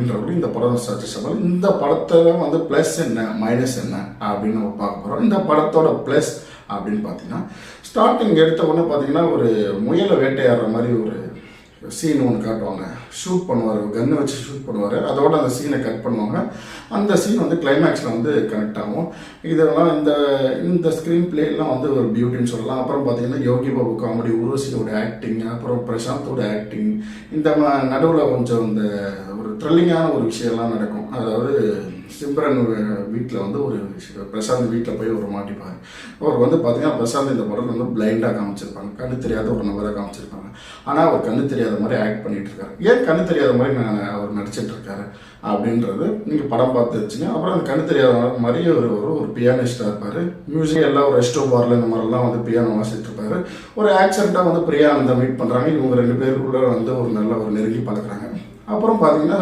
அப்படின்றவங்க இந்த படம் சஜஷன். இந்த படத்தில் வந்து ப்ளஸ் என்ன மைனஸ் என்ன அப்படின்னு நம்ம பார்க்க போகிறோம். இந்த படத்தோட ப்ளஸ் அப்படின்னு பார்த்தீங்கன்னா, ஸ்டார்டிங் எடுத்த உடனே பார்த்தீங்கன்னா ஒரு முயலை வேட்டையாடுற மாதிரி ஒரு சீன் ஒன்று காட்டுவாங்க. ஷூட் பண்ணுவார், கன்னை வச்சு ஷூட் பண்ணுவார். அதோட அந்த சீனை கட் பண்ணுவாங்க. அந்த சீன் வந்து கிளைமேக்ஸில் வந்து கனெக்ட் ஆகும். இதெல்லாம் இந்த ஸ்க்ரீன் பிளேலாம் வந்து ஒரு பியூட்டின்னு சொல்லலாம். அப்புறம் பார்த்தீங்கன்னா யோகி பாபு காமெடி, உருவசியோட ஆக்டிங், அப்புறம் பிரசாந்தோட ஆக்டிங், இந்த நடுவில் கொஞ்சம் இந்த ஒரு த்ரில்லிங்கான ஒரு விஷயம்லாம் நடக்கும். அதாவது சிம்ரன் வீட்டில் வந்து ஒரு பிரசாந்த் வீட்டில் போய் ஒரு மாட்டிப்பாங்க. அவர் வந்து பார்த்தீங்கன்னா பிரசாந்த் இந்த படத்தில் வந்து பிளைண்டாக காமிச்சிருப்பாங்க, கண்ணு தெரியாத ஒரு நபராக காமிச்சிருப்பாங்க. ஆனால் அவர் கண்ணு தெரியாத மாதிரி ஆக்ட் பண்ணிட்டு இருக்காரு. ஏன் கண்ணு தெரியாத மாதிரி அவர் நடிச்சிட்டு இருக்காரு அப்படின்றது நீங்கள் படம் பார்த்து வச்சுங்க. அப்புறம் அந்த கண்ணு தெரியாத மாதிரி ஒரு பியானிஸ்டாக இருப்பார். மியூசிக் எல்லாம் ஒரு ரெஸ்டோ பார்ல இந்த மாதிரிலாம் வந்து பியானோ வாசிட்டு இருப்பாரு. ஒரு ஆக்சிடெண்ட்டாக வந்து பிரியா அந்த மீட் பண்ணுறாங்க. இவங்க 2 பேருக்குள்ள வந்து ஒரு நல்ல ஒரு நெருங்கி பழக்கிறாங்க. அப்புறம் பார்த்தீங்கன்னா